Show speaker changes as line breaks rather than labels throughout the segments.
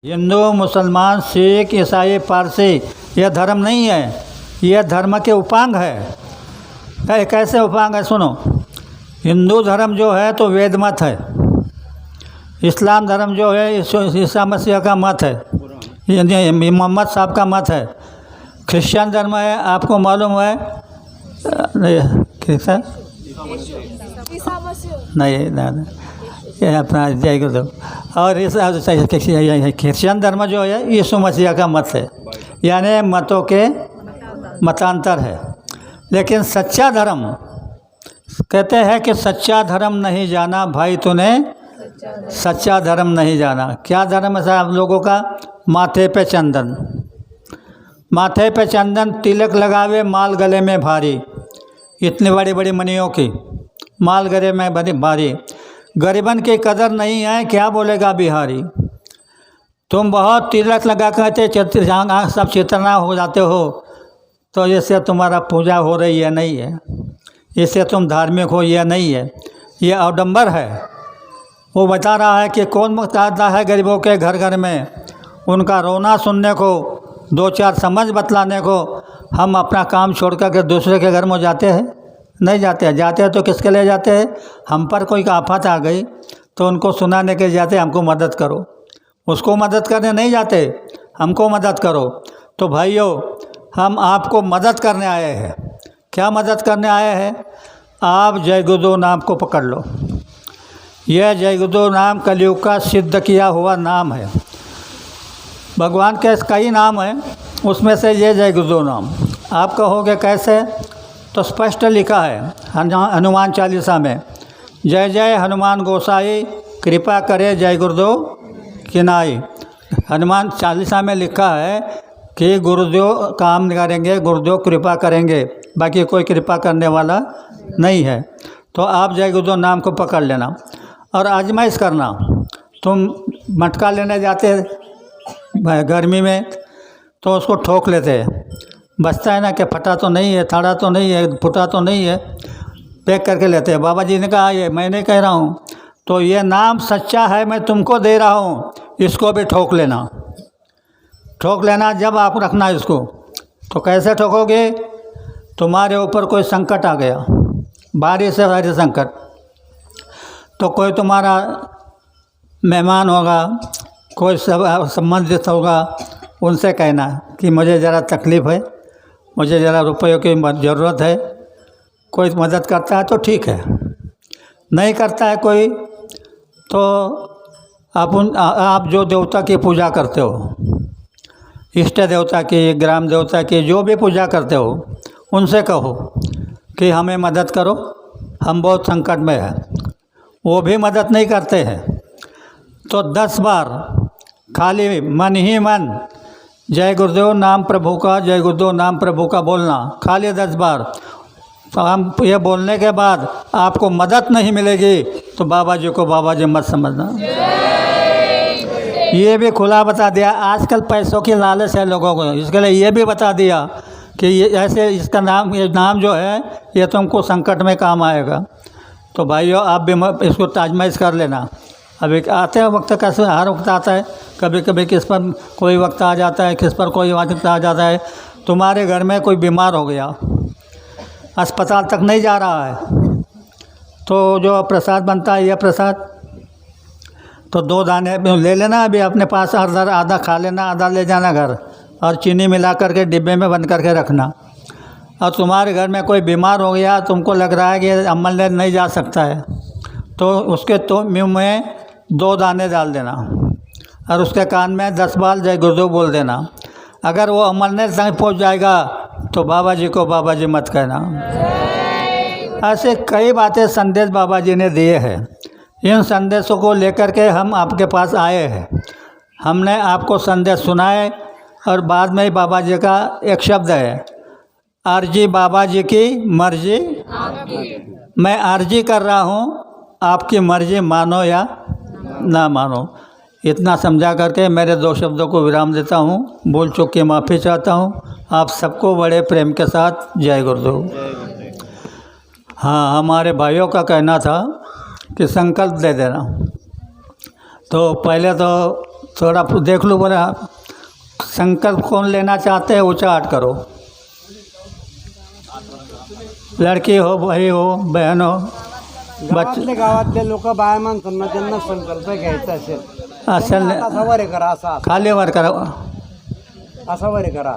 हिंदू, मुसलमान, सिख, ईसाई, पारसी यह धर्म नहीं है, यह धर्म के उपांग है। कैसे उपांग है सुनो। हिंदू धर्म जो है तो वेद मत है। इस्लाम धर्म जो है ईसा मसीह का मत है, मोहम्मद साहब का मत है। क्रिश्चियन धर्म है, आपको मालूम है क्रिश्चियन नहीं ये अपना जय गुरु। और इस क्रिश्चियन धर्म जो है यीशु मसीह का मत है, यानी मतों के मतांतर है। लेकिन सच्चा धर्म कहते हैं कि सच्चा धर्म नहीं जाना भाई तूने सच्चा धर्म नहीं जाना। क्या धर्म है आप लोगों का? माथे पे चंदन, माथे पे चंदन, तिलक लगावे, माल गले में भारी, इतनी बड़ी बड़ी मनियों की माल गले में भारी। गरीबन की कदर नहीं है, क्या बोलेगा बिहारी। तुम बहुत तिलक लगा करते सब चेतना हो जाते हो, तो इससे तुम्हारा पूजा हो रही है नहीं है, इससे तुम धार्मिक हो यह नहीं है, ये अवडंबर है। वो बता रहा है कि कौन मुख्तार है गरीबों के घर घर में, उनका रोना सुनने को, दो चार समझ बतलाने को। हम अपना काम छोड़ कर के दूसरे के घर में जाते हैं? नहीं जाते हैं। जाते हैं तो किसके लिए जाते हैं? हम पर कोई आफत आ गई तो उनको सुनाने के जाते हमको मदद करो। उसको मदद करने नहीं जाते, हमको मदद करो। तो भाइयों, हम आपको मदद करने आए हैं। क्या मदद करने आए हैं? आप जय गुरुदेव नाम को पकड़ लो। यह जय गुरुदेव नाम कलयुग का सिद्ध किया हुआ नाम है। भगवान के कई नाम हैं, उसमें से ये जय गुरुदेव नाम। आप कहोगे कैसे? तो स्पष्ट लिखा है हनुमान चालीसा में, जय जय हनुमान गोसाई, कृपा करे जय गुरुदेव किनाई। हनुमान चालीसा में लिखा है कि गुरुदेव काम करेंगे, गुरुदेव कृपा करेंगे, बाकी कोई कृपा करने वाला नहीं है। तो आप जय गुरुदेव नाम को पकड़ लेना और आजमाइश करना। तुम मटका लेने जाते गर्मी में तो उसको ठोक लेते, बचता है ना कि फटा तो नहीं है, थड़ा तो नहीं है, फुटा तो नहीं है, पैक करके लेते हैं। बाबा जी ने कहा ये मैं नहीं कह रहा हूँ, तो ये नाम सच्चा है, मैं तुमको दे रहा हूँ, इसको भी ठोक लेना। ठोक लेना जब आप रखना इसको। तो कैसे ठोकोगे? तुम्हारे ऊपर कोई संकट आ गया, भारी से भारी संकट, तो कोई तुम्हारा मेहमान होगा, कोई संबंधित होगा, उनसे कहना कि मुझे ज़रा तकलीफ़ है, मुझे ज़रा रुपयों की ज़रूरत है। कोई मदद करता है तो ठीक है, नहीं करता है कोई तो आप जो देवता की पूजा करते हो, इष्ट देवता की, ग्राम देवता की, जो भी पूजा करते हो, उनसे कहो कि हमें मदद करो, हम बहुत संकट में हैं। वो भी मदद नहीं करते हैं तो 10 बार खाली मन ही मन जय गुरुदेव नाम प्रभु का, जय गुरुदेव नाम प्रभु का बोलना, खाली 10 बार। तो हम ये बोलने के बाद आपको मदद नहीं मिलेगी तो बाबा जी को बाबा जी मत समझना। ये भी खुला बता दिया। आजकल पैसों की लालच है लोगों को, इसके लिए ये भी बता दिया कि ये ऐसे इसका नाम, ये नाम जो है ये तुमको संकट में काम आएगा। तो भाइयों, आप भी इसको आजमाइश कर लेना। अभी आते हैं वक्त, कैसे हर वक्त आता है, कभी कभी किस पर कोई वक्त आ जाता है, किस पर कोई वक्त आ जाता है। तुम्हारे घर में कोई बीमार हो गया, अस्पताल तक नहीं जा रहा है, तो जो प्रसाद बनता है, यह प्रसाद तो 2 दाने ले लेना अभी अपने पास, आधा खा लेना, आधा ले जाना घर, और चीनी मिला करके डिब्बे में बंद करके रखना। और तुम्हारे घर में कोई बीमार हो गया, तुमको लग रहा है कि अमल नहीं जा सकता है, तो उसके तो मुँह में 2 दाने डाल देना और उसके कान में 10 बार जय गुरुदेव बोल देना। अगर वो अमरनाथ तक पहुंच जाएगा तो बाबा जी को बाबा जी मत कहना। ऐसे कई बातें संदेश बाबा जी ने दिए हैं। इन संदेशों को लेकर के हम आपके पास आए हैं। हमने आपको संदेश सुनाए और बाद में ही बाबा जी का एक शब्द है, अर्जी बाबा जी की मर्जी, मैं अर्जी कर रहा हूँ, आपकी मर्जी मानो या ना मानो। इतना समझा करके मेरे 2 शब्दों को विराम देता हूँ। भूल चूक की माफ़ी चाहता हूँ। आप सबको बड़े प्रेम के साथ जय गुरुदेव। हाँ, हमारे भाइयों का कहना था कि संकल्प दे देना। तो पहले तो थोड़ा देख लो, बोला संकल्प कौन लेना चाहते हैं ऊँचा हाथ करो। लड़की हो, भाई हो, बहन हो,
गावातले गावातले लोक बाया माणसांना त्यांना संकल्प घ्यायचा असेल
असेल
असा वरे करा, असा
खाली वर करो।
असा वरे करा।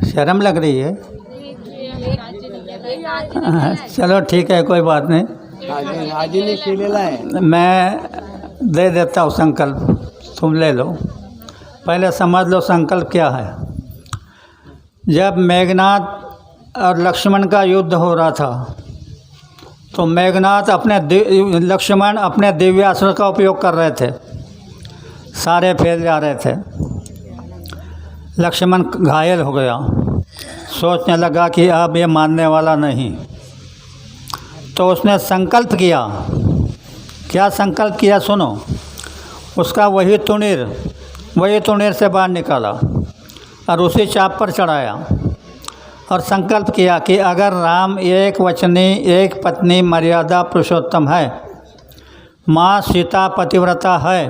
शर्म लग रही है। चलो ठीक है, कोई बात नहीं,
आजीने केलेला आहे।
मैं दे देता हूँ संकल्प, तुम ले लो। पहले समझ लो संकल्प क्या है। जब मेघनाथ और लक्ष्मण का युद्ध हो रहा था तो मेघनाथ लक्ष्मण अपने दिव्यास्त्र का उपयोग कर रहे थे, सारे फैल जा रहे थे। लक्ष्मण घायल हो गया, सोचने लगा कि अब ये मानने वाला नहीं, तो उसने संकल्प किया। क्या संकल्प किया सुनो। उसका वही तुणीर से बाहर निकाला और उसी चाप पर चढ़ाया और संकल्प किया कि अगर राम एक वचनी एक पत्नी मर्यादा पुरुषोत्तम है, माँ सीता पतिव्रता है,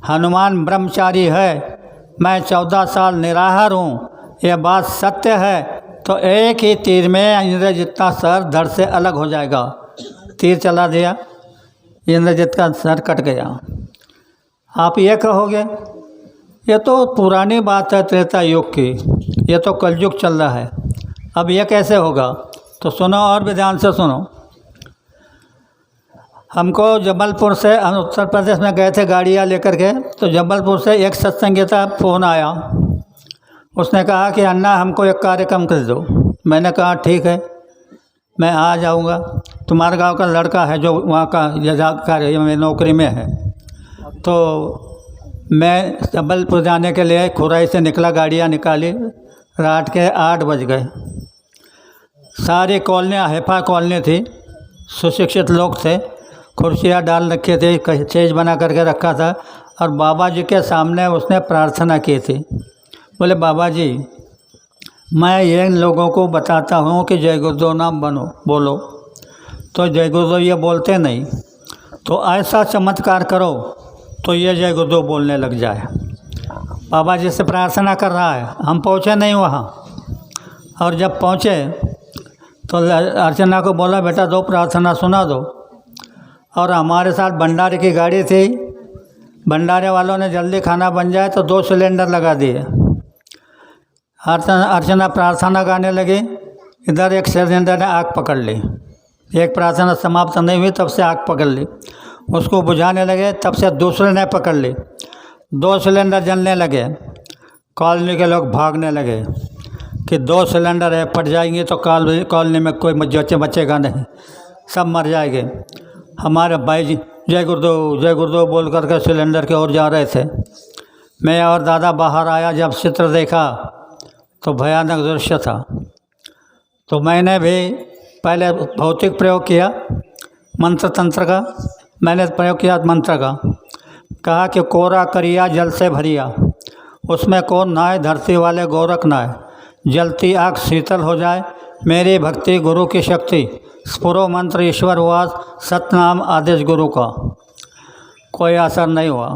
हनुमान ब्रह्मचारी है, मैं 14 साल निराहार हूँ, यह बात सत्य है, तो एक ही तीर में इंद्रजित का सर धड़ से अलग हो जाएगा। तीर चला दिया, इंद्रजित का सर कट गया। आप ये कहोगे ये तो पुरानी बात है त्रेता युग की, ये तो कलयुग चल रहा है, अब ये कैसे होगा। तो सुनो और भी ध्यान से सुनो। हमको जबलपुर से, हम उत्तर प्रदेश में गए थे गाड़ियाँ लेकर के, तो जबलपुर से एक सत्संगी का फ़ोन आया। उसने कहा कि अन्ना हमको एक कार्यक्रम कर दो। मैंने कहा ठीक है, मैं आ जाऊंगा। तुम्हारे गांव का लड़का है जो वहाँ का कार्य में नौकरी में है। तो मैं जबलपुर जाने के लिए खुराई से निकला, गाड़ियाँ निकाली, रात के 8 बज गए। सारी कॉलोनियाँ हैफा कॉलोनी थी, सुशिक्षित लोग थे, कुर्सियाँ डाल रखे थे, स्टेज बना करके रखा था, और बाबा जी के सामने उसने प्रार्थना की थी। बोले बाबा जी, मैं ये लोगों को बताता हूँ कि जय गुरुदेव नाम बोलो, तो जय गुरुदेव ये बोलते नहीं, तो ऐसा चमत्कार करो तो ये जय गुरुदेव बोलने लग जाए। बाबा जी से प्रार्थना कर रहा है। हम पहुँचे नहीं वहाँ, और जब पहुँचे तो अर्चना को बोला बेटा दो प्रार्थना सुना दो। और हमारे साथ भंडारे की गाड़ी थी, भंडारे वालों ने जल्दी खाना बन जाए तो 2 सिलेंडर लगा दिए। अर्चना प्रार्थना गाने लगी, इधर एक सिलेंडर ने आग पकड़ ली। एक प्रार्थना समाप्त नहीं हुई तब से आग पकड़ ली, उसको बुझाने लगे, तब से दूसरे ने पकड़ ली, 2 सिलेंडर जलने लगे। कॉलोनी के लोग भागने लगे कि 2 सिलेंडर है, पड़ जाएंगे तो कॉलोनी में कोई बचेगा नहीं, सब मर जाएंगे। हमारे भाई जी जय गुरुदेव बोल करके सिलेंडर की ओर जा रहे थे। मैं और दादा बाहर आया, जब चित्र देखा तो भयानक दृश्य था। तो मैंने भी पहले भौतिक प्रयोग किया, मंत्र तंत्र का मैंने प्रयोग किया, मंत्र का। कहा कि कोरा करिया जल से भरिया, उसमें कौन नहाए, धरती वाले गोरख नहाए, जलती आग शीतल हो जाए, मेरी भक्ति गुरु की शक्ति, स्फुरो मंत्र ईश्वर वास, सतनाम आदेश गुरु का। कोई असर नहीं हुआ।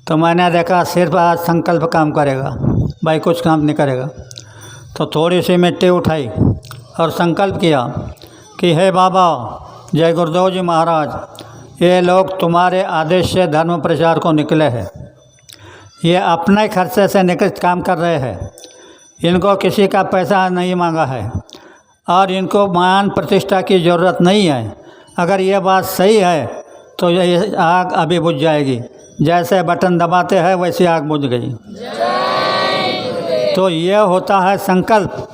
तो मैंने देखा सिर्फ आज संकल्प काम करेगा, भाई कुछ काम नहीं करेगा। तो थोड़ी सी मिट्टी उठाई और संकल्प किया कि हे बाबा जय गुरुदेव जी महाराज, ये लोग तुम्हारे आदेश से धर्म प्रचार को निकले हैं, ये अपने खर्चे से निकल काम कर रहे हैं, इनको किसी का पैसा नहीं मांगा है और इनको मान प्रतिष्ठा की ज़रूरत नहीं है। अगर ये बात सही है तो ये आग अभी बुझ जाएगी, जैसे बटन दबाते हैं वैसे आग बुझ गई। तो ये होता है संकल्प।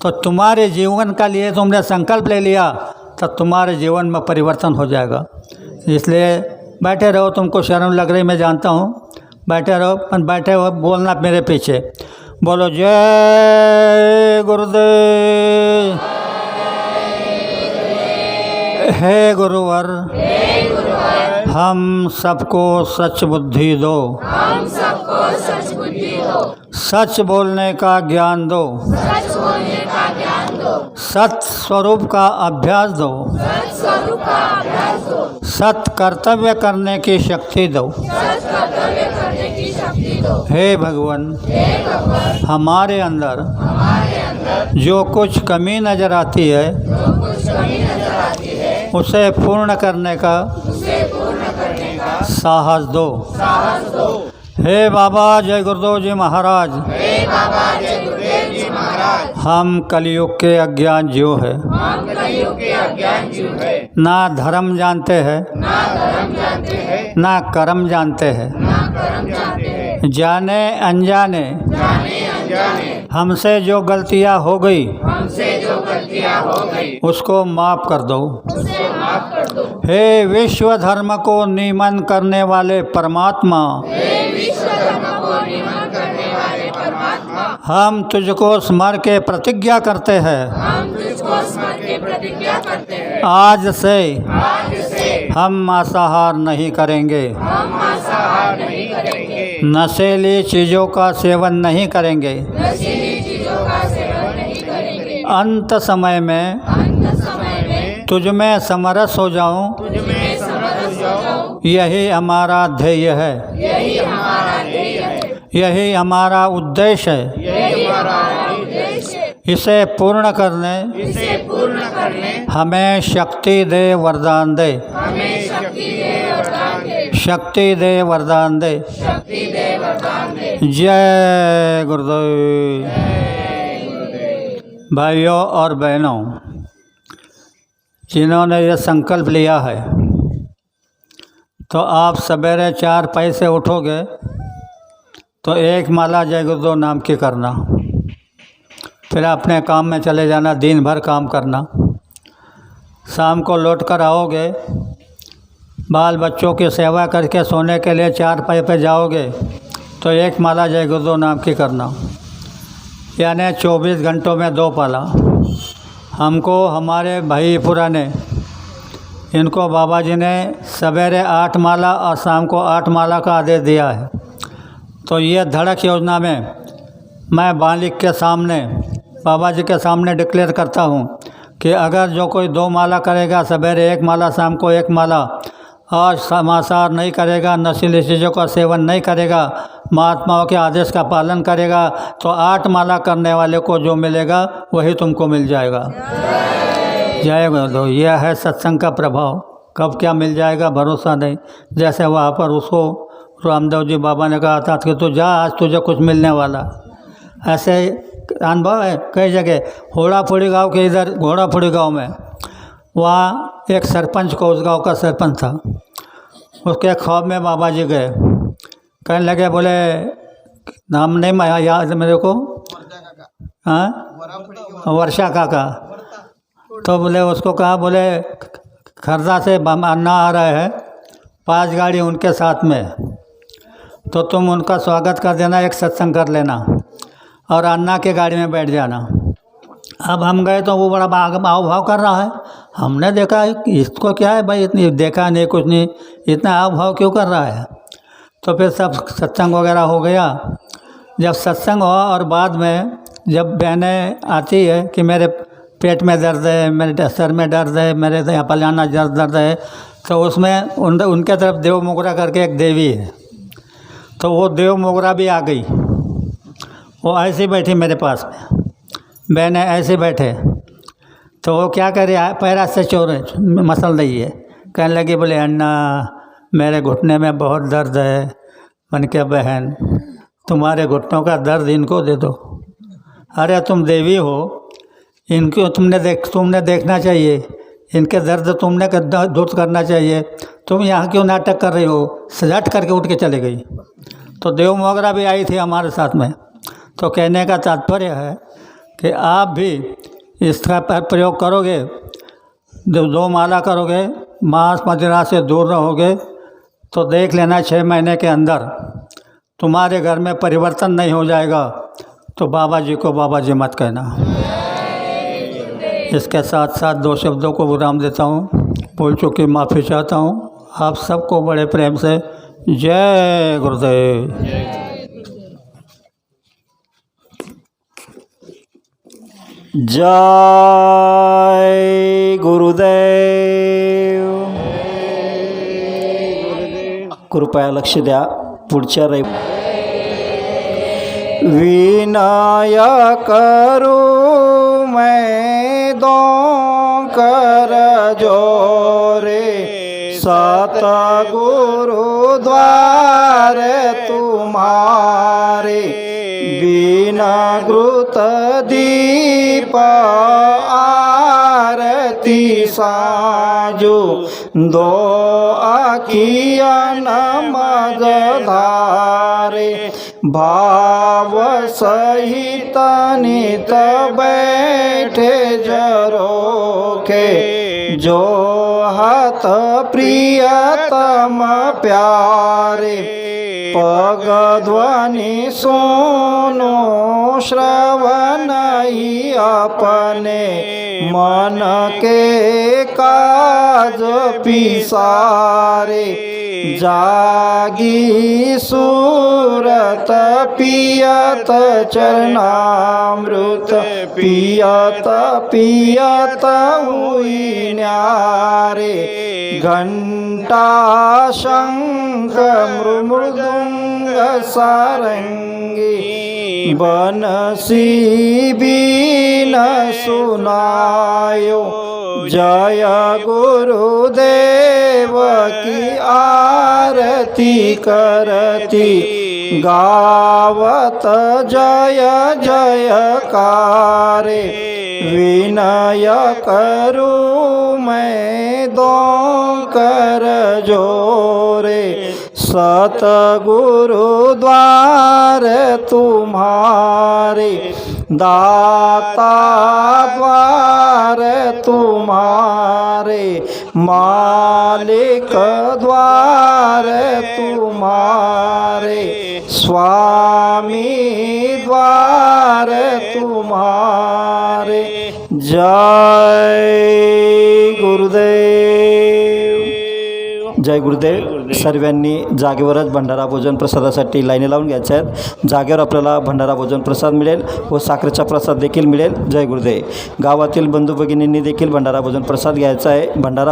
तो तुम्हारे जीवन का लिए तुमने संकल्प ले लिया तो तुम्हारे जीवन में परिवर्तन हो जाएगा। इसलिए बैठे रहो, तुमको शर्म लग रही मैं जानता हूँ, बैठे रहो, पर बैठे हो बोलना मेरे पीछे, बोलो जय गुरुदेव। हे गुरुवर, हम सबको सच बुद्धि दो, सच बोलने का ज्ञान दो, सत स्वरूप का अभ्यास दो, सत कर्तव्य करने की शक्ति दो। हे भगवान, हमारे अंदर जो कुछ कमी नजर आती है उसे पूर्ण करने का साहस दो। हे बाबा जय गुरुदेव जी महाराज, हम कलयुग के अज्ञान जीव है, ना धर्म जानते हैं ना कर्म जानते हैं। जाने अनजाने हमसे जो गलतियां हो गई उसको माफ कर दो। हे विश्व धर्म को नियमन करने वाले परमात्मा, हम तुझको स्मर के प्रतिज्ञा करते हैं, आज से हम मांसाहार नहीं करेंगे, नशीली चीज़ों का सेवन नहीं करेंगे। अंत समय में तुझ में समरस हो जाऊं, यही हमारा ध्येय है, यही हमारा उद्देश्य है। इसे पूर्ण करने हमें शक्ति दे, वरदान दे, शक्ति दे, वरदान दे। जय गुरुदेव। भाइयों और बहनों, जिन्होंने ये संकल्प लिया है तो आप सवेरे 4 पैसे उठोगे तो एक माला जय गुरुदेव नाम की करना, फिर अपने काम में चले जाना, दिन भर काम करना। शाम को लौट कर आओगे, बाल बच्चों की सेवा करके सोने के लिए 4 पाई पे जाओगे तो एक माला जय गुरुदेव नाम की करना, यानी 24 घंटों में 2 पाला। हमको हमारे भाई पुराने, इनको बाबा जी ने सवेरे 8 माला और शाम को 8 माला का आदेश दिया है। तो ये धड़क योजना में मैं बालिक के सामने, बाबा जी के सामने डिक्लेयर करता हूँ कि अगर जो कोई 2 माला करेगा, सवेरे 1 माला, शाम को 1 माला, और मांसाहार नहीं करेगा, नशीली चीज़ों का सेवन नहीं करेगा, महात्माओं के आदेश का पालन करेगा, तो 8 माला करने वाले को जो मिलेगा वही तुमको मिल जाएगा। जय गुरुदेव। यह है सत्संग का प्रभाव। कब क्या मिल जाएगा भरोसा नहीं। जैसे वहाँ पर उसको रामदेव जी बाबा ने कहा था कि तू जा, आज तुझे कुछ मिलने वाला। ऐसे अनुभव है कई जगह। होड़ाफोड़ी गांव के इधर, घोड़ाफोड़ी गांव में, वहाँ एक सरपंच को, उस गांव का सरपंच था, उसके ख्वाब में बाबा जी गए। कहने लगे, बोले नाम नहीं मैं याद मेरे को, हाँ, वर्षा काका। तो बोले उसको कहा, बोले खरदा से अन्ना आ रहे हैं, 5 गाड़ी उनके साथ में, तो तुम उनका स्वागत कर देना, एक सत्संग कर लेना और अन्ना के गाड़ी में बैठ जाना। अब हम गए तो वो बड़ा भाव भाव कर रहा है। हमने देखा इसको क्या है भाई, इतनी देखा नहीं कुछ नहीं, इतना आव भाव क्यों कर रहा है। तो फिर सब सत्संग वगैरह हो गया। जब सत्संग हुआ और बाद में जब बहनें आती है कि मेरे पेट में दर्द है, मेरे सर में दर्द है, मेरे यहाँ पलाना दर्द है, तो उसमें उनके तरफ देव मोगरा करके एक देवी है, तो वो देव मोगरा भी आ गई। वो ऐसे बैठी मेरे पास में, बहनें ऐसे बैठे, तो वो क्या करे, पैरा से चोर मसल रही है। कहने लगी, बोले अन्ना मेरे घुटने में बहुत दर्द है। मन के बहन, तुम्हारे घुटनों का दर्द इनको दे दो। अरे तुम देवी हो, इनको तुमने देखना चाहिए, इनके दर्द तुमने दूर करना चाहिए। तुम यहाँ क्यों नाटक कर रही हो। झट करके उठ के चले गई। तो देव मोगरा भी आई थी हमारे साथ में। तो कहने का तात्पर्य है कि आप भी इसका प्रयोग करोगे, 2 माला करोगे, मांस मदिरा से दूर रहोगे, तो देख लेना 6 महीने के अंदर तुम्हारे घर में परिवर्तन नहीं हो जाएगा। तो बाबा जी को बाबा जी मत कहना। इसके साथ साथ 2 शब्दों को विराम देता हूँ, भूल चुकी माफ़ी चाहता हूँ। आप सबको बड़े प्रेम से जय गुरुदेव।
जय गुरुदेव। कृपया लक्ष द्या. पुढच्या विनय करू मैं दो कर जोरे सतगुरु द्वार तुम्हारे बिना घृत दीप आरती साजो दो आखिया नमज धारे भाव सहित नित बैठे जरोखे जो हाथ प्रियतम प्यारे पग ध्वनि सोनो श्रवण ही अपने मन के काज पिसारे जागी सूरत पियत चरणामृत पियत पियत हुई न्यारे घंटा शंख मृदुंग सारंगी बनसी बीन सुनायो जय गुरुदेव की आरती करती गावत जय जयकारे विनय करू मैं दो कर जोरे सतगुरु द्वार तुम्हारे दाता द्वार तुम्हारे मालिक द्वार तुम्हारे स्वामी द्वार तुम्हारे. जय गुरुदेव. जय गुरुदेव. सर्वांनी जागेवरच भंडारा भोजन प्रसादासाठी लाईनी लावून घ्यायच्या आहेत. जागेवर आपल्याला भंडारा भोजन प्रसाद मिळेल व साखरेचा प्रसाद देखील मिळेल. जय गुरुदेव. गावातील बंधू भगिनींनी देखील भंडारा भोजन प्रसाद घ्यायचा आहे. भंडारा